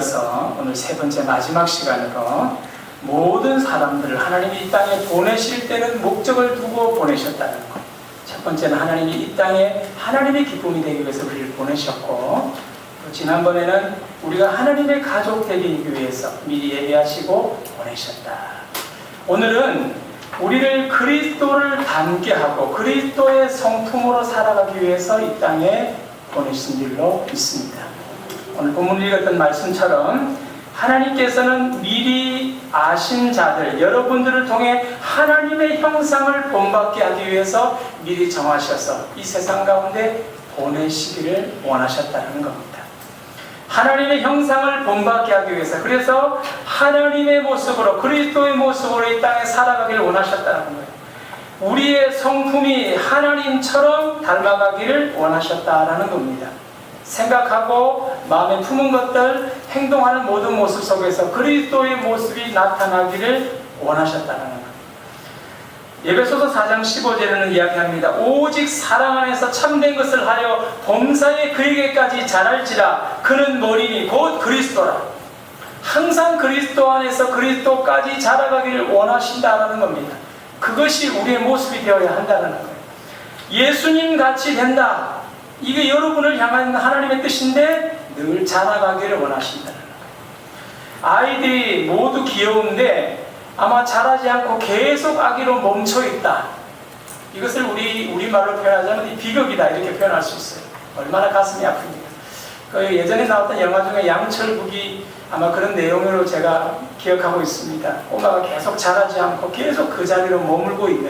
이어서 오늘 세 번째 마지막 시간으로 모든 사람들을 하나님이 이 땅에 보내실 때는 목적을 두고 보내셨다는 것. 첫 번째는 하나님이 이 땅에 하나님의 기쁨이 되기 위해서 우리를 보내셨고, 또 지난번에는 우리가 하나님의 가족 되기 위해서 미리 예비하시고 보내셨다. 오늘은 우리를 그리스도를 닮게 하고 그리스도의 성품으로 살아가기 위해서 이 땅에 보내신 줄로 믿습니다. 오늘 본문을 읽었던 말씀처럼 하나님께서는 미리 아신 자들, 여러분들을 통해 하나님의 형상을 본받게 하기 위해서 미리 정하셔서 이 세상 가운데 보내시기를 원하셨다는 겁니다. 하나님의 형상을 본받게 하기 위해서, 그래서 하나님의 모습으로, 그리스도의 모습으로 이 땅에 살아가기를 원하셨다는 거예요. 우리의 성품이 하나님처럼 닮아가기를 원하셨다라는 겁니다. 생각하고 마음에 품은 것들, 행동하는 모든 모습 속에서 그리스도의 모습이 나타나기를 원하셨다는 거예요. 에베소서 4장 15절에는 이야기합니다. 오직 사랑 안에서 참된 것을 하여 범사에 그에게까지 자랄지라. 그는 머리니 곧 그리스도라. 항상 그리스도 안에서 그리스도까지 자라가기를 원하신다는 겁니다. 그것이 우리의 모습이 되어야 한다는 거예요. 예수님 같이 된다. 이게 여러분을 향한 하나님의 뜻인데 늘 자라가기를 원하신다는 거예요. 아이들이 모두 귀여운데 아마 자라지 않고 계속 아기로 멈춰있다. 이것을 우리말로 표현하자면 비극이다, 이렇게 표현할 수 있어요. 얼마나 가슴이 아픕니까? 그 예전에 나왔던 영화 중에 양철북이 아마 그런 내용으로 제가 기억하고 있습니다. 꼬마가 계속 자라지 않고 계속 그 자리로 머물고 있는,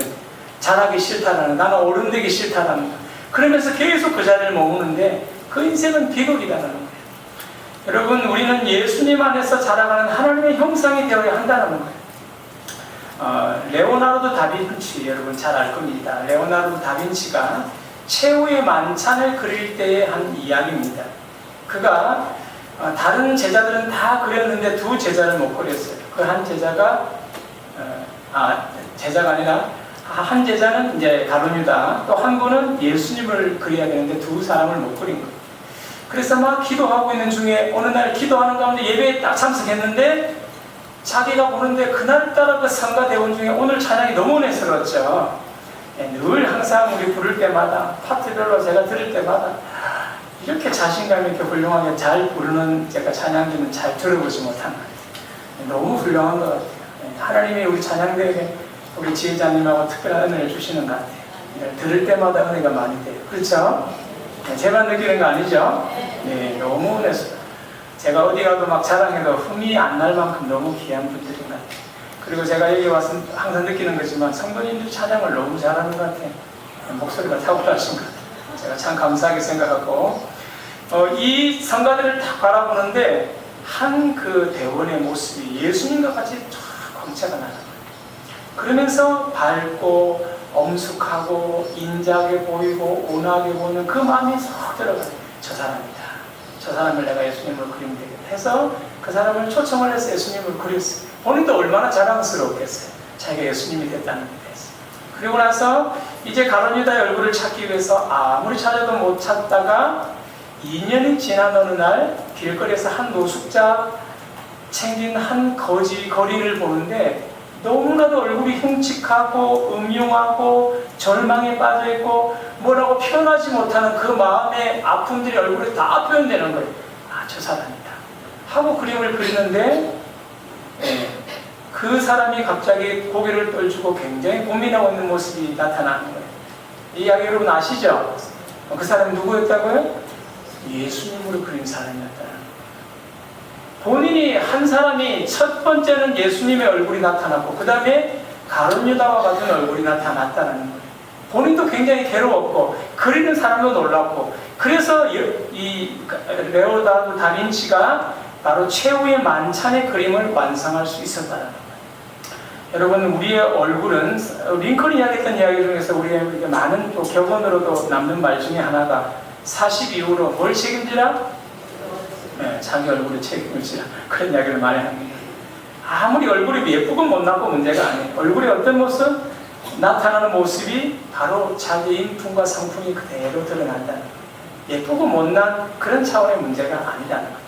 자라기 싫다라는, 나는 어른되기 싫다라는, 그러면서 계속 그 자리를 머무는데 그 인생은 비극이라는 거예요. 여러분, 우리는 예수님 안에서 자라가는 하나님의 형상이 되어야 한다는 거예요. 레오나르도 다빈치, 여러분 잘 알 겁니다. 레오나르도 다빈치가 최후의 만찬을 그릴 때의 한 이야기입니다. 그가 다른 제자들은 다 그렸는데 두 제자를 못 그렸어요. 그 한 제자가 제자가 아니라 한 제자는 이제 가룟유다, 또 한 분은 예수님을 그려야 되는데 두 사람을 못 그린 거예요. 그래서 막 기도하고 있는 중에 어느 날 기도하는 가운데 예배에 딱 참석했는데 자기가 보는데 그날따라 그 성가 대원 중에 오늘 찬양이 너무 은혜스러웠죠. 늘 항상 우리 부를 때마다, 파트별로 제가 들을 때마다 이렇게 자신감 있게 훌륭하게 잘 부르는 제가 찬양들은 잘 들어보지 못한 거예요. 너무 훌륭한 것 같아요. 하나님이 우리 찬양대에 우리 지혜자님하고 특별한 은혜를 주시는 것 같아요. 들을 때마다 은혜가 많이 돼요. 그렇죠? 제만 느끼는 거 아니죠? 네, 너무 은혜스러워요. 제가 어디 가도 막 자랑해도 흠이 안 날 만큼 너무 귀한 분들인 것 같아요. 그리고 제가 여기 와서 항상 느끼는 거지만 성도님들 찬양을 너무 잘하는 것 같아요. 목소리가 탁월하신 것 같아요. 제가 참 감사하게 생각하고, 이 성가들을 딱 바라보는데 한 그 대원의 모습이 예수님과 같이 쫙 광채가 나는 거예요. 그러면서 밝고 엄숙하고 인자하게 보이고 온화하게 보이는 그 마음이 쏙 들어가요. 저 사람이다. 저 사람을 내가 예수님으로 그리면 되겠다 해서 그 사람을 초청을 해서 예수님을 그렸어요. 본인도 얼마나 자랑스러웠겠어요. 자기가 예수님이 됐다는 데 대해서. 그리고 나서 이제 가룟유다의 얼굴을 찾기 위해서 아무리 찾아도 못 찾다가 2년이 지난 어느 날 길거리에서 한 노숙자 챙긴 한 거리를 보는데 너무나도 얼굴이 흉측하고 음흉하고 절망에 빠져있고 뭐라고 표현하지 못하는 그 마음의 아픔들이 얼굴에 다 표현되는 거예요. 저 사람이다 하고 그림을 그리는데 그 사람이 갑자기 고개를 떨주고 굉장히 고민하고 있는 모습이 나타나는 거예요. 이 이야기 여러분 아시죠? 그 사람이 누구였다고요? 예수님으로 그린 사람이었다는 거예요. 본인이 한 사람이 첫 번째는 예수님의 얼굴이 나타났고 그 다음에 가룟유다와 같은 얼굴이 나타났다는 거예요. 본인도 굉장히 괴로웠고 그리는 사람도 놀랐고, 그래서 이 레오나르도 다빈치가 바로 최후의 만찬의 그림을 완성할 수 있었다는 거예요. 여러분, 우리의 얼굴은 링컨이 이야기했던 이야기 중에서 우리에게 많은 또 격언으로도 남는 말 중에 하나가 40 이후로 뭘 책임지라? 자기 얼굴에 책임을 지라, 그런 이야기를 많이 합니다. 아무리 얼굴이 예쁘고 못나고 문제가 아니에요. 얼굴의 어떤 모습? 나타나는 모습이 바로 자기 인품과 성품이 그대로 드러난다는 거예요. 예쁘고 못난 그런 차원의 문제가 아니라는 거예요.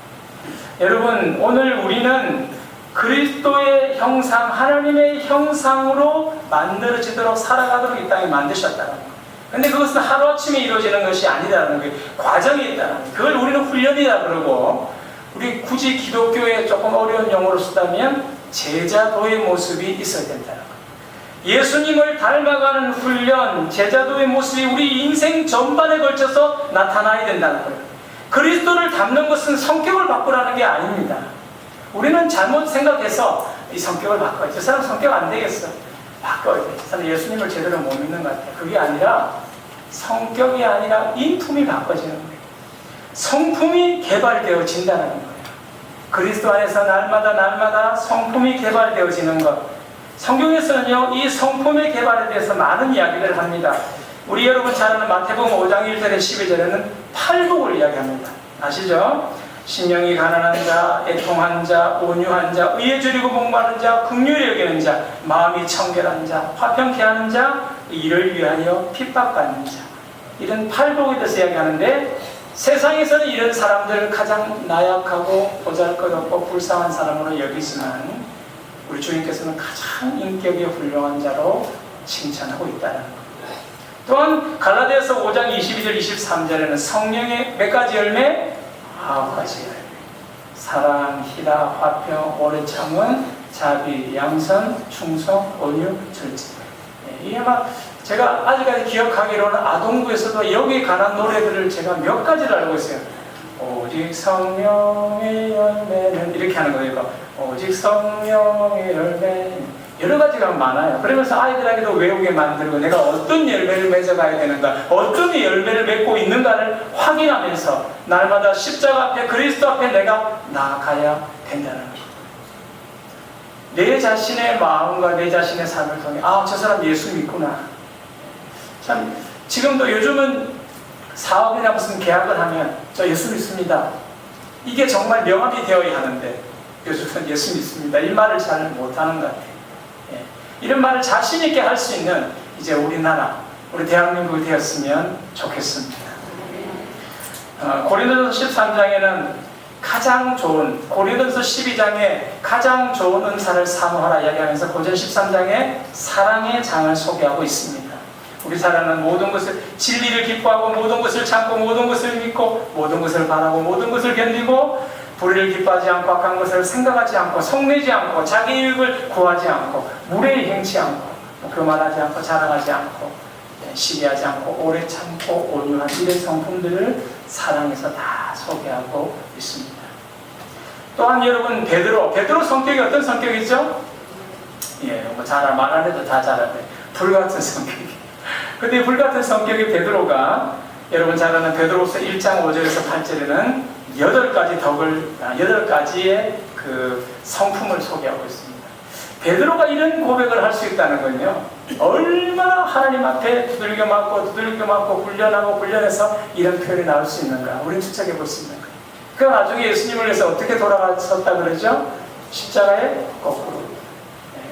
여러분, 오늘 우리는 그리스도의 형상, 하나님의 형상으로 만들어지도록 살아가도록 이 땅에 만드셨다는 거예요. 근데 그것은 하루아침에 이루어지는 것이 아니다라는 거예요. 과정이 있다는 거예요. 그걸 우리는 훈련이라 그러고, 우리 굳이 기독교에 조금 어려운 용어로 쓰다면 제자도의 모습이 있어야 된다는 거예요. 예수님을 닮아가는 훈련, 제자도의 모습이 우리 인생 전반에 걸쳐서 나타나야 된다는 거예요. 그리스도를 닮는 것은 성격을 바꾸라는 게 아닙니다. 우리는 잘못 생각해서 이 성격을 바꿔야 돼. 저 사람 성격 안 되겠어. 바꿔야 돼. 저 사람 예수님을 제대로 못 믿는 것 같아. 그게 아니라 성격이 아니라 인품이 바꿔지는 거예요. 성품이 개발되어진다는 거예요. 그리스도 안에서 날마다 성품이 개발되어지는 것. 성경에서는요, 이 성품의 개발에 대해서 많은 이야기를 합니다. 우리 여러분 잘 아는 마태복음 5장 1절에 12절에는 팔복을 이야기합니다. 아시죠? 신령이 가난한 자, 애통한 자, 온유한 자, 의에 줄이고 복무하는 자, 긍휼히 여기는 자, 마음이 청결한 자, 화평케 하는 자, 이를 위하여 핍박받는 자. 이런 팔복에 대해서 이야기하는데, 세상에서는 이런 사람들을 가장 나약하고 보잘것없고 불쌍한 사람으로 여기지만 우리 주님께서는 가장 인격이 훌륭한 자로 칭찬하고 있다는 겁니다. 또한 갈라디아서 5장 22절 23절에는 성령의 몇 가지 열매? 9가지 열매. 사랑, 희락, 화평, 오래 참은, 자비, 양선, 충성, 온유, 절제. 이게 아마 제가 아직까지 기억하기로는 아동부에서도 여기에 관한 노래들을 제가 몇 가지를 알고 있어요. 오직 성령의 열매는 이렇게 하는 거예요. 오직 성령의 열매. 여러 가지가 많아요. 그러면서 아이들에게도 외우게 만들고 내가 어떤 열매를 맺어가야 되는가, 어떤 열매를 맺고 있는가를 확인하면서 날마다 십자가 앞에, 그리스도 앞에 내가 나아가야 된다는 거예요. 내 자신의 마음과 내 자신의 삶을 통해 저 사람 예수 믿구나. 참 지금도 요즘은 사업이나 무슨 계약을 하면 저 예수 믿습니다. 이게 정말 명함이 되어야 하는데 요즘은 예수 믿습니다. 이 말을 잘 못하는 것 같아요. 이런 말을 자신 있게 할 수 있는 이제 우리나라, 우리 대한민국이 되었으면 좋겠습니다. 고린도전서 13장에는 가장 좋은, 고린도전서 12장에 가장 좋은 은사를 사모하라 이야기하면서 고전 13장에 사랑의 장을 소개하고 있습니다. 우리 사람은 모든 것을, 진리를 기뻐하고 모든 것을 참고 모든 것을 믿고 모든 것을 바라고 모든 것을 견디고 불의를 기뻐하지 않고 악한 것을 생각하지 않고 성내지 않고 자기 이익을 구하지 않고 무례히 행치 않고 교만하지 않고 자랑하지 않고 시기하지 않고 오래 참고 온유한 이런 성품들을 사랑해서 다 소개하고 있습니다. 또한 여러분 베드로 성격이 어떤 성격이죠? 뭐 잘 말 안 해도 다 잘 알아요. 불같은 성격이. 근데 불같은 성격의 베드로가 여러분 잘 아는 베드로서 1장 5절에서 8절에는 8가지의 그 성품을 소개하고 있습니다. 베드로가 이런 고백을 할 수 있다는 건요, 얼마나 하나님 앞에 두들겨 맞고 훈련해서 이런 표현이 나올 수 있는가, 우리는 추측해 볼 수 있는 거예요. 그 나중에 예수님을 위해서 어떻게 돌아가셨다 그러죠? 십자가에 거꾸로.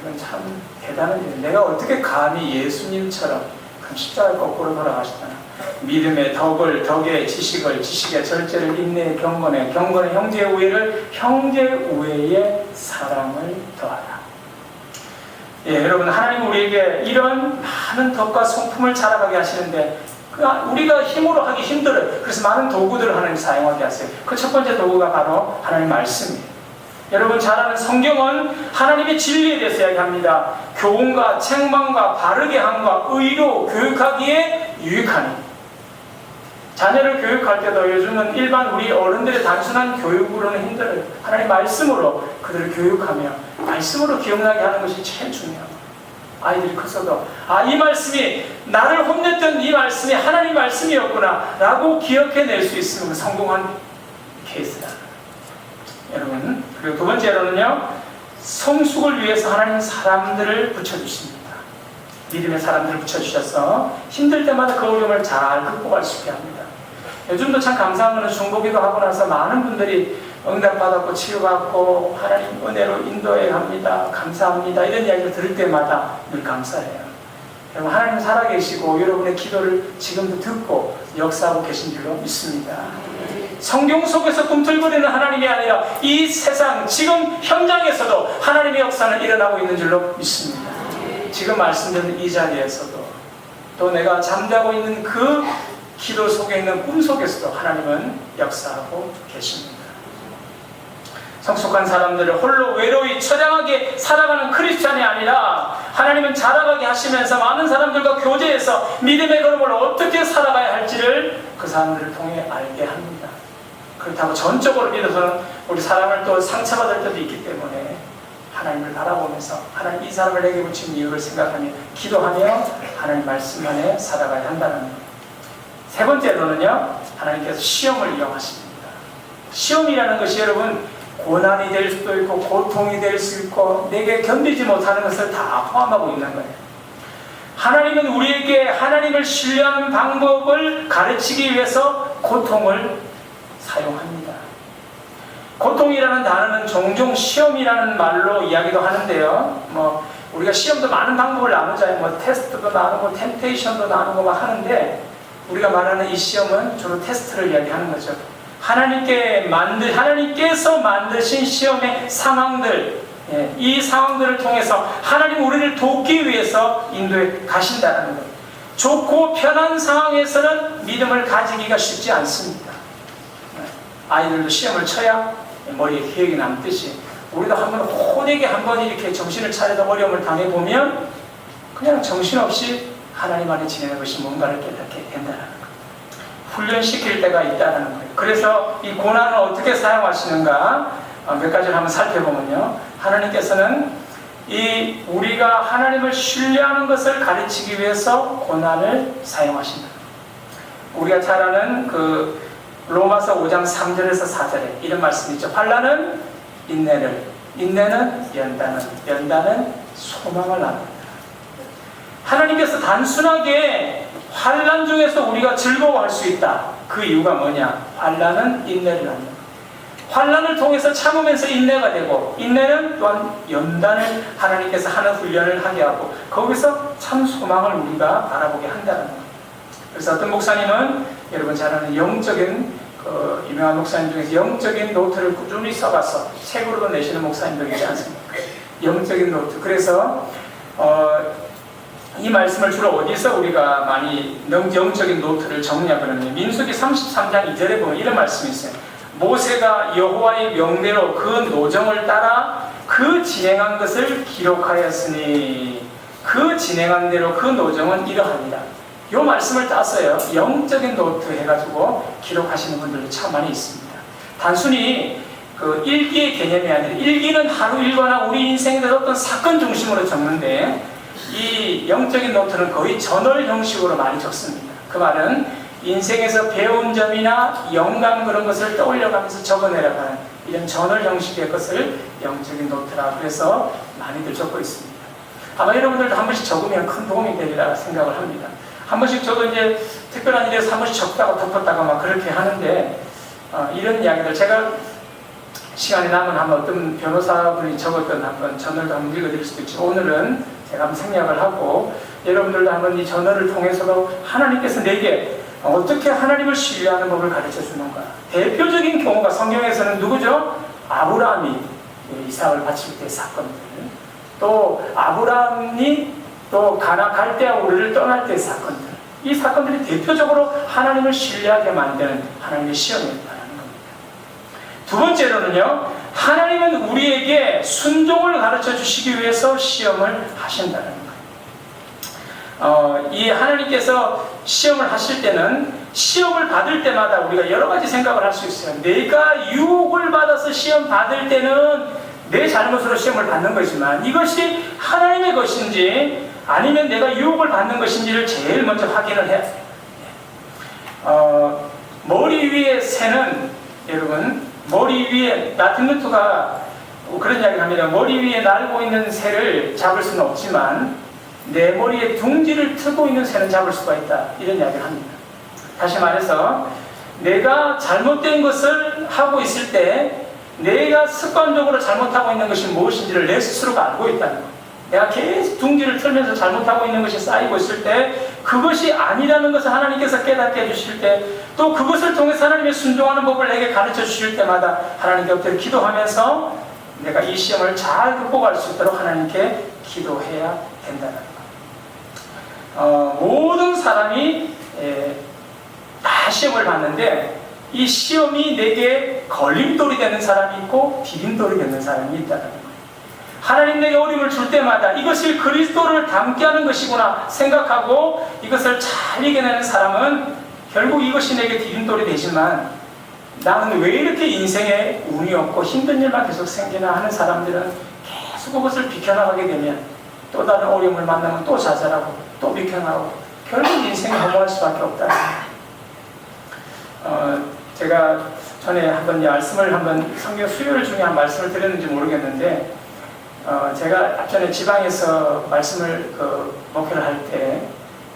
이건 참 대단한 일이에요. 내가 어떻게 감히 예수님처럼 십자가에 거꾸로 돌아가셨다나. 믿음의 덕에 지식의 절제를, 인내의 경건에 형제의 우애를, 형제의 우애에 사랑을 더하라. 여러분, 하나님 우리에게 이런 많은 덕과 성품을 자라가게 하시는데 우리가 힘으로 하기 힘들어요. 그래서 많은 도구들을 하나님 사용하게 하세요. 그 첫 번째 도구가 바로 하나님 말씀이에요. 여러분 잘 아는 성경은 하나님의 진리에 대해서 이야기합니다. 교훈과 책망과 바르게 함과 의로 교육하기에 유익하니. 자녀를 교육할 때도 요즘은 일반 우리 어른들의 단순한 교육으로는 힘들어요. 하나님 말씀으로 그들을 교육하며 말씀으로 기억나게 하는 것이 제일 중요합니다. 아이들이 커서도 이 말씀이 나를 혼냈던 이 말씀이 하나님 말씀이었구나 라고 기억해낼 수 있으면 성공한 케이스다. 여러분, 그리고 두 번째로는요, 성숙을 위해서 하나님 사람들을 붙여주십니다. 믿음의 사람들을 붙여주셔서 힘들 때마다 그 어려움을 잘 극복할 수 있게 합니다. 요즘도 참 감사한 것은 중보기도 하고 나서 많은 분들이 응답받았고 치유받고 하나님 은혜로 인도해 갑니다. 감사합니다. 이런 이야기를 들을 때마다 늘 감사해요. 여러분, 하나님 살아계시고 여러분의 기도를 지금도 듣고 역사하고 계신 줄로 믿습니다. 성경 속에서 꿈틀거리는 하나님이 아니라 이 세상 지금 현장에서도 하나님의 역사는 일어나고 있는 줄로 믿습니다. 지금 말씀드린 이 자리에서도 또 내가 잠자고 있는 그 기도 속에 있는 꿈 속에서도 하나님은 역사하고 계십니다. 성숙한 사람들을 홀로 외로이 처량하게 살아가는 크리스찬이 아니라 하나님은 자라가게 하시면서 많은 사람들과 교제해서 믿음의 걸음을 어떻게 살아가야 할지를 그 사람들을 통해 알게 합니다. 그렇다고 전적으로 믿어서는 우리 사람을 또 상처받을 때도 있기 때문에 하나님을 바라보면서 하나님 이 사람을 내게 붙인 이유를 생각하며 기도하며 하나님 말씀 안에 살아가야 한다는 것. 세 번째로는요, 하나님께서 시험을 이용하십니다. 시험이라는 것이 여러분 고난이 될 수도 있고 고통이 될 수 있고 내게 견디지 못하는 것을 다 포함하고 있는 거예요. 하나님은 우리에게 하나님을 신뢰하는 방법을 가르치기 위해서 고통을 사용합니다. 고통이라는 단어는 종종 시험이라는 말로 이야기도 하는데요. 우리가 시험도 많은 방법을 나누잖아요. 테스트도 나누고 템테이션도 나누고 막 하는데 우리가 말하는 이 시험은 주로 테스트를 이야기하는 거죠. 하나님께서 만드신 시험의 상황들, 이 상황들을 통해서 하나님 우리를 돕기 위해서 인도에 가신다는 거예요. 좋고 편한 상황에서는 믿음을 가지기가 쉽지 않습니다. 아이들도 시험을 쳐야 머리에 기억이 남듯이 우리도 한번 호되게 한번 이렇게 정신을 차려서 어려움을 당해보면 그냥 정신없이 하나님 안에 지내는 것이 뭔가를 깨닫게 된다는 거예요. 훈련시킬 때가 있다는 거예요. 그래서 이 고난을 어떻게 사용하시는가 몇 가지를 한번 살펴보면요. 하나님께서는 우리가 하나님을 신뢰하는 것을 가르치기 위해서 고난을 사용하신다. 우리가 잘 아는 로마서 5장 3절에서 4절에 이런 말씀이 있죠. 환난은 인내를, 인내는 연단은 소망을 낳는다. 하나님께서 단순하게 환난 중에서 우리가 즐거워할 수 있다. 그 이유가 뭐냐? 환난은 인내를 낳는 것. 환난을 통해서 참으면서 인내가 되고 인내는 또한 연단을 하나님께서 하는 훈련을 하게 하고 거기서 참 소망을 우리가 바라보게 한다는 것. 그래서 어떤 목사님은 여러분 잘 아는 영적인 유명한 목사님 중에서 영적인 노트를 꾸준히 써가서 책으로도 내시는 목사님들 있지 않습니까? 영적인 노트. 그래서 이 말씀을 주로 어디서 우리가 많이 영적인 노트를 정리하거든요. 민수기 33장 2절에 보면 이런 말씀이 있어요. 모세가 여호와의 명대로 그 노정을 따라 그 진행한 것을 기록하였으니 그 진행한 대로 그 노정은 이러하니라. 이 말씀을 따서요 영적인 노트 해가지고 기록하시는 분들도 참 많이 있습니다. 단순히 일기의 개념이 아니라 일기는 하루 일과나 우리 인생의 어떤 사건 중심으로 적는데 이 영적인 노트는 거의 저널 형식으로 많이 적습니다. 그 말은 인생에서 배운 점이나 영감 그런 것을 떠올려가면서 적어내려가는 이런 저널 형식의 것을 영적인 노트라 그래서 많이들 적고 있습니다. 아마 여러분들도 한 번씩 적으면 큰 도움이 되리라 생각을 합니다. 한 번씩 저도 이제 특별한 일에서 한 번씩 적다가 덮었다가 막 그렇게 하는데 이런 이야기들 제가 시간이 나면 한번 어떤 변호사분이 적었던 한번 저널도 한번 읽어드릴 수도 있지만 오늘은 제가 한번 생략을 하고 여러분들도 한번 이 저널을 통해서도 하나님께서 내게 어떻게 하나님을 신뢰하는 법을 가르쳐 주는가. 대표적인 경우가 성경에서는 누구죠? 아브라함이 이삭을 바칠 때의 사건들, 또 아브라함이 또 갈대아 우르를 떠날 때의 사건들, 이 사건들이 대표적으로 하나님을 신뢰하게 만드는 하나님의 시험이었다는 겁니다. 두 번째로는요, 하나님은 우리에게 순종을 가르쳐 주시기 위해서 시험을 하신다는 거예요. 이 하나님께서 시험을 하실 때는 시험을 받을 때마다 우리가 여러 가지 생각을 할 수 있어요. 내가 유혹을 받아서 시험 받을 때는 내 잘못으로 시험을 받는 거지만 이것이 하나님의 것인지 아니면 내가 유혹을 받는 것인지를 제일 먼저 확인을 해야 돼요. 머리 위에 새는 여러분 머리 위에 마틴 루터가 그런 이야기를 합니다. 머리 위에 날고 있는 새를 잡을 수는 없지만 내 머리에 둥지를 트고 있는 새는 잡을 수가 있다. 이런 이야기를 합니다. 다시 말해서 내가 잘못된 것을 하고 있을 때 내가 습관적으로 잘못하고 있는 것이 무엇인지를 내 스스로가 알고 있다는 것. 내가 계속 둥지를 틀면서 잘못하고 있는 것이 쌓이고 있을 때, 그것이 아니라는 것을 하나님께서 깨닫게 해주실 때, 또 그것을 통해서 하나님의 순종하는 법을 내게 가르쳐 주실 때마다 하나님께 엎드려 기도하면서 내가 이 시험을 잘 극복할 수 있도록 하나님께 기도해야 된다는 것. 모든 사람이 다 시험을 봤는데, 이 시험이 내게 걸림돌이 되는 사람이 있고 디딤돌이 되는 사람이 있다는 거예요. 하나님 내게 어려움을 줄 때마다 이것을 그리스도를 닮게 하는 것이구나 생각하고 이것을 잘 이겨내는 사람은 결국 이것이 내게 디딤돌이 되지만, 나는 왜 이렇게 인생에 운이 없고 힘든 일만 계속 생기나 하는 사람들은 계속 그것을 비켜나가게 되면 또 다른 어려움을 만나면 또 좌절하고 또 비켜나가고 결국 인생이 허무할 수밖에 없다는 거예요. 제가 전에 한번 성경 수요일 중에 한 말씀을 드렸는지 모르겠는데, 제가 앞전에 지방에서 말씀을 목회를 할 때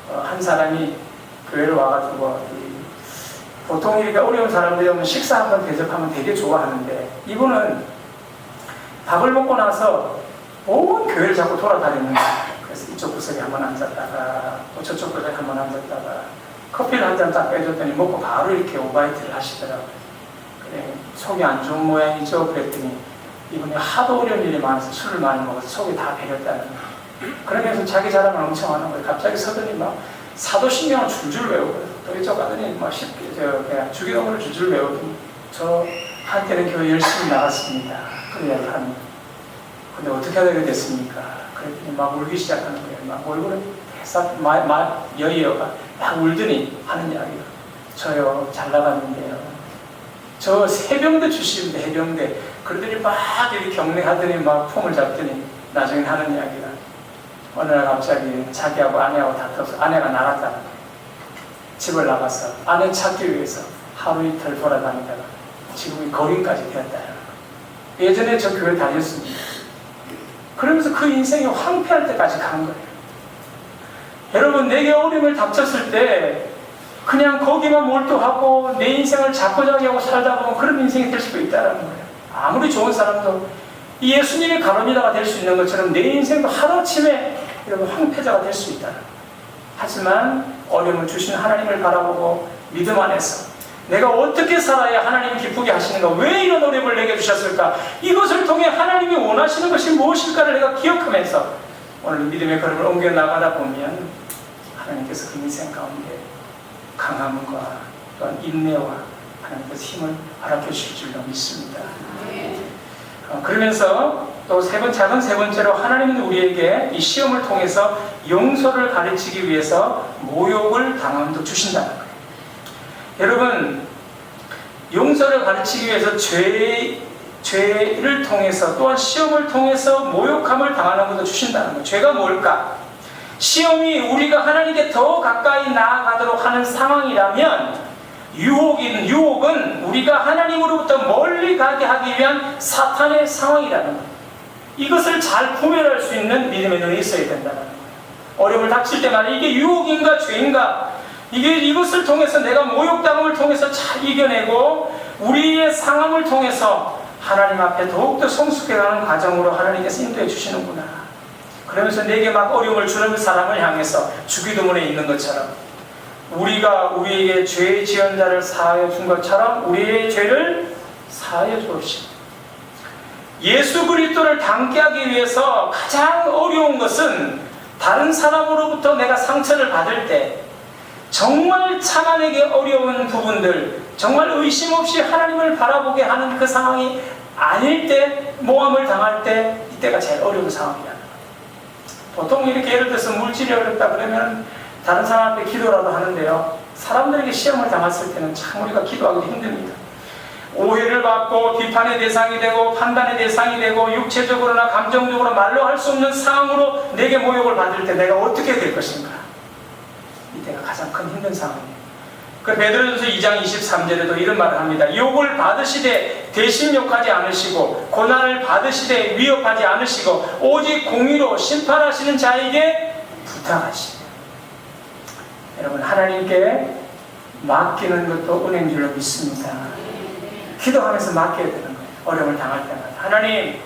한 사람이 교회로 와가지고, 보통 이렇게 어려운 사람들이 오면 식사 한번 대접하면 되게 좋아하는데, 이분은 밥을 먹고 나서 온 교회를 자꾸 돌아다니는 거예요. 그래서 이쪽 구석에 한번 앉았다가 또 저쪽 구석에 한번 앉았다가 커피를 한 잔 딱 빼줬더니 먹고 바로 이렇게 오바이트를 하시더라고요. 그래, 속이 안 좋은 모양이죠. 그랬더니 이분이 하도 어려운 일이 많아서 술을 많이 먹어서 속이 다 배렸다는 거예요. 그러면서 자기 자랑을 엄청 하는 거예요. 갑자기 서더니 막 사도신경을 줄줄 외우고, 또 이쪽 가더니 막 쉽게 그냥 주기도문을 줄줄 외우더니, 저 한때는 교회 열심히 나갔습니다. 그 이야기를 합니다. 근데 어떻게 하게 됐습니까? 그랬더니 막 울기 시작하는 거예요. 막 얼굴은 여의어가 막 울더니 하는 이야기가, 저요 잘 나갔는데요, 저 해병대 출신인데 해병대. 그러더니 막 이렇게 경례하더니 막 폼을 잡더니 나중에 하는 이야기가, 어느 날 갑자기 자기하고 아내하고 다퉈서 아내가 나갔다는 거예요. 집을 나가서 아내 찾기 위해서 하루 이틀 돌아다니다가 지금 거린까지 되었다는 거예요. 예전에 저 교회 다녔습니다. 그러면서 그 인생이 황폐할 때까지 간 거예요. 여러분, 내게 어려움을 닥쳤을 때 그냥 거기만 몰두하고 내 인생을 자꾸자기 하고 살다 보면 그런 인생이 될 수도 있다는 거예요. 아무리 좋은 사람도 이 예수님의 가론이다가 될 수 있는 것처럼 내 인생도 하루아침에 여러분 황폐자가 될 수 있다는 거예요. 하지만 어려움을 주신 하나님을 바라보고 믿음 안에서 내가 어떻게 살아야 하나님이 기쁘게 하시는가, 왜 이런 어려움을 내게 주셨을까, 이것을 통해 하나님이 원하시는 것이 무엇일까를 내가 기억하면서 오늘 믿음의 걸음을 옮겨 나가다 보면 하나님께서 그 인생 가운데 강함과 또한 인내와 하나님께서 힘을 허락해 주실 줄로 믿습니다. 그러면서 또 작은 세 번째로, 하나님은 우리에게 이 시험을 통해서 용서를 가르치기 위해서 모욕을 당함도 주신다는 거예요. 여러분, 용서를 가르치기 위해서 죄를 통해서 또한 시험을 통해서 모욕함을 당하는 것도 주신다는 거예요. 죄가 뭘까? 시험이 우리가 하나님께 더 가까이 나아가도록 하는 상황이라면, 유혹은 우리가 하나님으로부터 멀리 가게 하기 위한 사탄의 상황이라는 거예요. 이것을 잘 구별할 수 있는 믿음의 눈이 있어야 된다는 거예요. 어려움을 닥칠 때마다 이게 유혹인가 죄인가, 이것을 통해서 내가 모욕당함을 통해서 잘 이겨내고 우리의 상황을 통해서 하나님 앞에 더욱더 성숙해가는 과정으로 하나님께서 인도해 주시는구나. 그러면서 내게 막 어려움을 주는 사람을 향해서 주기도문에 있는 것처럼, 우리가 우리에게 죄의 지은 자를 사하여 준 것처럼 우리의 죄를 사하여 주옵시고, 예수 그리스도를 닮게 하기 위해서 가장 어려운 것은 다른 사람으로부터 내가 상처를 받을 때, 정말 참아내기 어려운 부분들, 정말 의심 없이 하나님을 바라보게 하는 그 상황이 아닐 때, 모함을 당할 때, 이때가 제일 어려운 상황이야. 보통 이렇게 예를 들어서 물질이 어렵다 그러면 다른 사람 앞에 기도라도 하는데요, 사람들에게 시험을 당했을 때는 참 우리가 기도하기도 힘듭니다. 오해를 받고 비판의 대상이 되고 판단의 대상이 되고 육체적으로나 감정적으로 말로 할 수 없는 상황으로 내게 모욕을 받을 때 내가 어떻게 될 것인가, 이때가 가장 큰 힘든 상황이에요. 그 베드로전서 2장 23절에도 이런 말을 합니다. 욕을 받으시되 대신 욕하지 않으시고 고난을 받으시되 위협하지 않으시고 오직 공의로 심판하시는 자에게 부탁하시며. 여러분, 하나님께 맡기는 것도 은혜인 줄로 믿습니다. 기도하면서 맡겨야 되는 거예요. 어려움을 당할 때마다 하나님,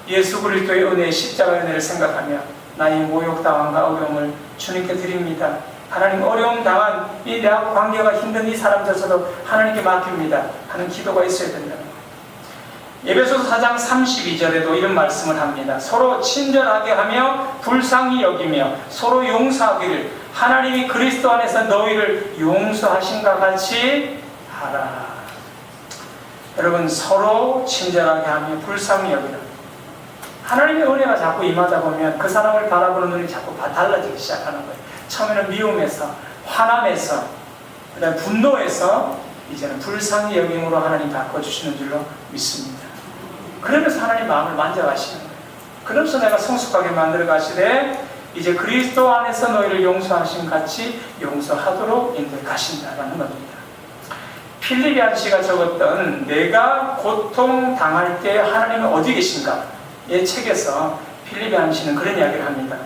예수 그리스도의 은혜의 십자가의 은혜를 생각하며 나의 모욕당함과 어려움을 주님께 드립니다. 하나님, 어려움 당한 이 내 관계가 힘든 이 사람들조차도 하나님께 맡깁니다 하는 기도가 있어야 된다는 거예요. 에베소서 4장 32절에도 이런 말씀을 합니다. 서로 친절하게 하며 불쌍히 여기며 서로 용서하기를 하나님이 그리스도 안에서 너희를 용서하신과 같이 하라. 여러분, 서로 친절하게 하며 불쌍히 여기라. 하나님의 은혜가 자꾸 임하다 보면 그 사람을 바라보는 눈이 자꾸 달라지기 시작하는 거예요. 처음에는 미움에서, 화남에서, 그다음 분노에서 이제는 불쌍히 여김으로 하나님 바꿔주시는 줄로 믿습니다. 그러면서 하나님 마음을 만져가시는 거예요. 그러면서 내가 성숙하게 만들어 가시되 이제 그리스도 안에서 너희를 용서하신 같이 용서하도록 인도해 가신다라는 겁니다. 필리비안 씨가 적었던 내가 고통당할 때 하나님은 어디 계신가? 이 책에서 필리비안 씨는 그런 이야기를 합니다.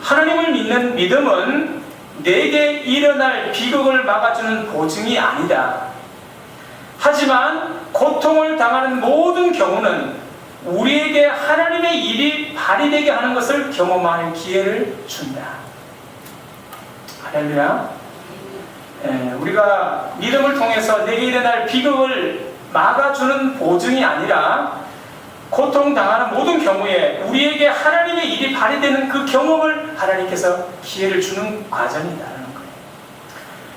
하나님을 믿는 믿음은 내게 일어날 비극을 막아주는 보증이 아니다. 하지만 고통을 당하는 모든 경우는 우리에게 하나님의 일이 발휘되게 하는 것을 경험하는 기회를 준다. 할렐루야. 우리가 믿음을 통해서 내게 일어날 비극을 막아주는 보증이 아니라 고통당하는 모든 경우에 우리에게 하나님의 일이 발휘되는 그 경험을 하나님께서 기회를 주는 과정이다라는 거예요.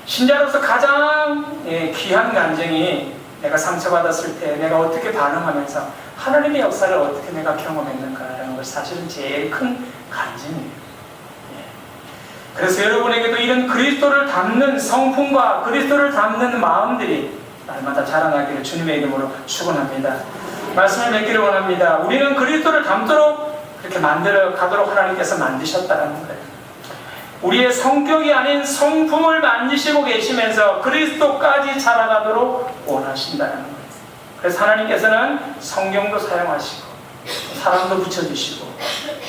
신자로서 가장 귀한 간증이 내가 상처받았을 때 내가 어떻게 반응하면서 하나님의 역사를 어떻게 내가 경험했는가라는 것이 사실은 제일 큰 간증이에요. 그래서 여러분에게도 이런 그리스도를 닮는 성품과 그리스도를 닮는 마음들이 날마다 자라나기를 주님의 이름으로 축원합니다. 말씀을 맺기를 원합니다. 우리는 그리스도를 닮도록 그렇게 만들어 가도록 하나님께서 만드셨다는 거예요. 우리의 성격이 아닌 성품을 만지시고 계시면서 그리스도까지 자라가도록 원하신다는 거예요. 그래서 하나님께서는 성경도 사용하시고 사람도 붙여주시고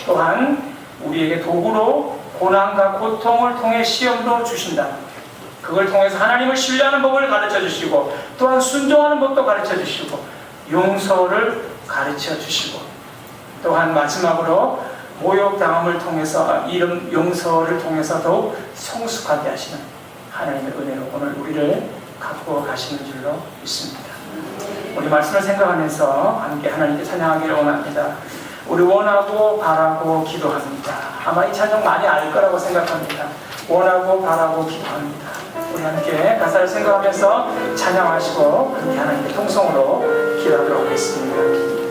또한 우리에게 도구로 고난과 고통을 통해 시험도 주신다는 거예요. 그걸 통해서 하나님을 신뢰하는 법을 가르쳐 주시고 또한 순종하는 법도 가르쳐 주시고 용서를 가르쳐 주시고 또한 마지막으로 모욕당함을 통해서 이런 용서를 통해서 더욱 성숙하게 하시는 하나님의 은혜로 오늘 우리를 갖고 가시는 줄로 믿습니다. 우리 말씀을 생각하면서 함께 하나님께 찬양하기를 원합니다. 우리 원하고 바라고 기도합니다. 아마 이 찬양 많이 알 거라고 생각합니다. 원하고 바라고 기도합니다. 우리 함께 가사를 생각하면서 찬양하시고 함께 하나님께 통성으로 기도하도록 하겠습니다.